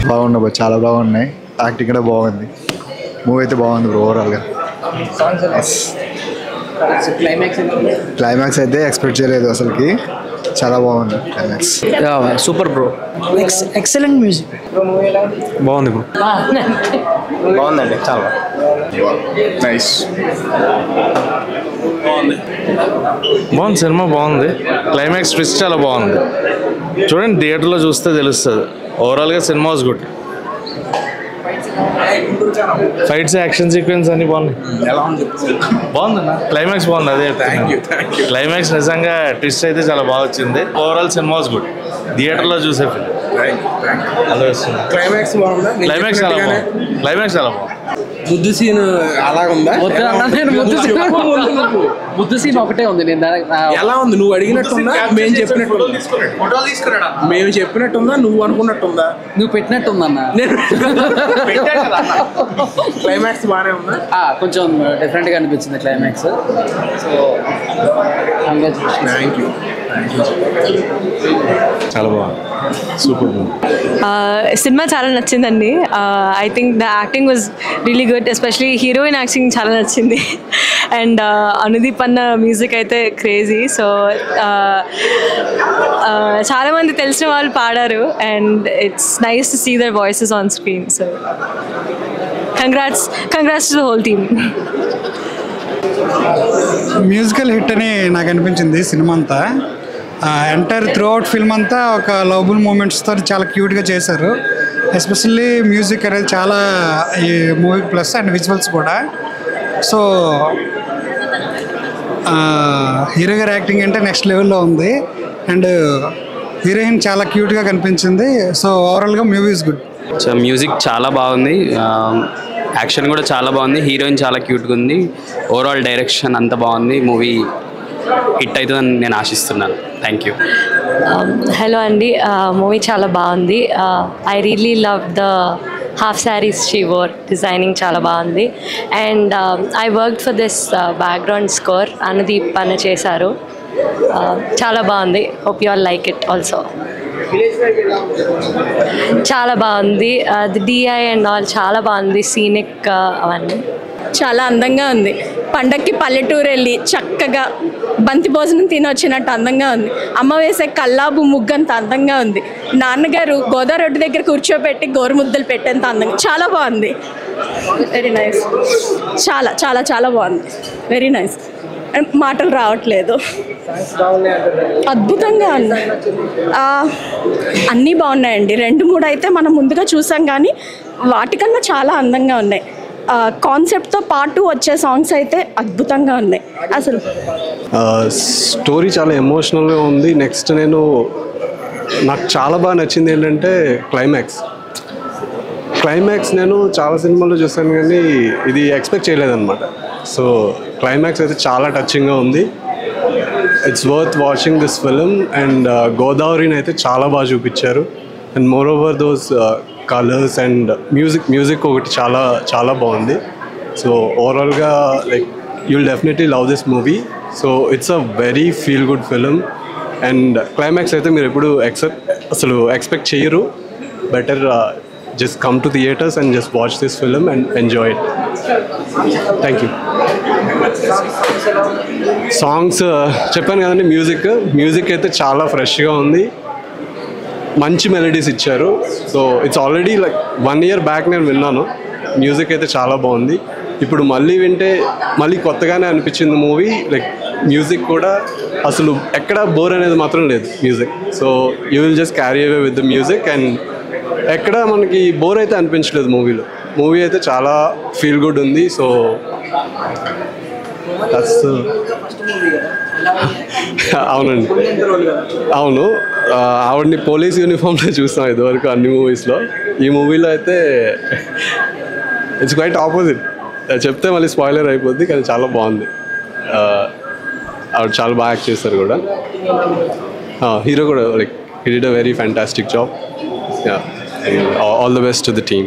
బాగున్నాయి బ్రో, చాలా బాగున్నాయి. యాక్టింగ్ కూడా బాగుంది. మూవీ అయితే బాగుంది బ్రో ఓవరాల్గా. క్లైమాక్స్ అయితే ఎక్స్పెక్ట్ చేయలేదు అసలుకి, చాలా బాగుంది climax. Super bro, excellent music. బాగుంది బ్రో. బాగుందండి, చాలా నైస్. బాగుంది సినిమా, బాగుంది. క్లైమాక్స్ ట్విస్ట్ చాలా బాగుంది. చూడండి, థియేటర్లో చూస్తే తెలుస్తుంది. ఓవరాల్గా cinema was good. Fights, action sequence అన్ని బాగున్నాయి. బాగుందన్న, క్లైమాక్స్ బాగుంది. అదే క్లైమాక్స్ నిజంగా ట్విస్ట్ అయితే చాలా బాగా వచ్చింది. Overall cinema was good. థియేటర్లో చూసే ఫిల్మ్. క్లైమాక్స్ బాగుందా? క్లైమాక్స్ చాలా బాగుంది. క్లైమాక్స్ చాలా బాగుంది. ముద్దు సీన్ అలాగుందా? ముద్దు సీన్ ఒకటే ఉంది. నేను ఎలా ఉంది? నువ్వు అడిగినట్టుందా, మేము చెప్పినట్టుందా, నువ్వు అనుకున్నట్టుందా? నువ్వు పెట్టినట్టుందన్నా. క్లైమాక్స్ బాగానే ఉందా? కొంచెం డిఫరెంట్గా అనిపించింది క్లైమాక్స్. So thank you. చాలా బాగుంది, సూపర్. సినిమా చాలా నచ్చిందండి. I think the acting was really good, especially heroine acting చాలా నచ్చింది. అండ్ అనుదీప్ అన్న మ్యూజిక్ అయితే క్రేజీ. సో చాలామంది తెలిసిన వాళ్ళు పాడారు and it's nice to see their voices on screen. So congrats to the whole team. Musical hit అని నాకు అనిపించింది సినిమా అంతా. ఎంటైర్ త్రూ అవుట్ ఫిల్మ్ అంతా ఒక లవబుల్ మూమెంట్స్తో చాలా క్యూట్గా చేశారు. ఎస్పెషల్లీ మ్యూజిక్ అనేది చాలా ఈ మూవీ ప్లస్ అండ్ విజువల్స్ కూడా. సో హీరో గారి యాక్టింగ్ అంటే నెక్స్ట్ లెవెల్లో ఉంది అండ్ హీరోయిన్ చాలా క్యూట్గా కనిపించింది. సో ఓవరాల్గా movie is good. So music చాలా బాగుంది, యాక్షన్ కూడా చాలా బాగుంది, హీరోయిన్ చాలా క్యూట్గా ఉంది. ఓవరాల్ డైరెక్షన్ అంతా బాగుంది. మూవీ హిట్ అవుతుందని నేను ఆశిస్తున్నాను. Thank you. హలో అండి, మూవీ చాలా బాగుంది. I really love the half saris she wore, designing చాలా బాగుంది. And I work for this background score, Anudeep అన్న చేశారు. చాలా బాగుంది. Hope you all like it also. చాలా బాగుంది. ది డిఐ అండ్ ఆల్ చాలా బాగుంది. సీనిక్ అవన్నీ చాలా అందంగా ఉంది. పండక్కి పల్లెటూరు వెళ్ళి చక్కగా బంతి భోజనం తినొచ్చినట్టు అందంగా ఉంది. అమ్మ వేసే కల్లాబు ముగ్గంత అందంగా ఉంది. నాన్నగారు గోదావరి రోడ్డు దగ్గర కూర్చోబెట్టి గోరుముద్దలు పెట్టేంత అందంగా చాలా బాగుంది. Very nice. చాలా చాలా చాలా బాగుంది. Very nice. మాటలు రావట్లేదు. అద్భుతంగా ఉన్నాయి. అన్నీ బాగున్నాయండి. 2-3 అయితే మనం ముందుగా చూసాం కానీ వాటికన్నా చాలా అందంగా ఉన్నాయి. కాన్సెప్ట్తో పాటు వచ్చే సాంగ్స్ అయితే అద్భుతంగా ఉన్నాయి. అసలు స్టోరీ చాలా ఎమోషనల్గా ఉంది. నెక్స్ట్ నాకు చాలా బాగా నచ్చింది ఏంటంటే క్లైమాక్స్ నేను చాలా సినిమాల్లో చూసాను కానీ ఇది ఎక్స్పెక్ట్ చేయలేదన్నమాట. సో క్లైమాక్స్ అయితే చాలా టచింగ్గా ఉంది. It's worth watching this film. And గోదావరిని అయితే చాలా బాగా చూపించారు. And moreover those colours and music ఒకటి చాలా చాలా బాగుంది. సో ఓవరాల్గా like you will definitely love this movie. So it's a very feel good film. And climax అయితే మీరు ఎప్పుడు అసలు ఎక్స్పెక్ట్ చేయరు. Better just come to theaters and just watch this film and enjoy it. Thank you. Songs చెప్పాను కదండి, music అయితే చాలా ఫ్రెష్గా ఉంది. మంచి మెలడీస్ ఇచ్చారు. So it's already like 1 year back నేను విన్నాను. మ్యూజిక్ అయితే చాలా బాగుంది. ఇప్పుడు మళ్ళీ వింటే మళ్ళీ కొత్తగానే అనిపించింది మూవీ. లైక్ మ్యూజిక్ కూడా అసలు ఎక్కడ బోర్ అనేది మాత్రం లేదు music. So you will just carry away with the music and ఎక్కడ మనకి బోర్ అయితే అనిపించలేదు మూవీలో. మూవీ అయితే చాలా ఫీల్ గుడ్ ఉంది. సో అవునండి, అవును. ఆవిడని పోలీస్ యూనిఫామ్లో చూస్తాం ఇదివరకు అన్ని మూవీస్లో. ఈ మూవీలో అయితే ఇట్స్ క్వైట్ ఆపోజిట్. చెప్తే మళ్ళీ స్పాయిలర్ అయిపోద్ది కానీ చాలా బాగుంది. ఆవిడ చాలా బాగా యాక్ట్ చేస్తారు కూడా. హీరో కూడా like he did a very fantastic job. Yeah, all the best to the team.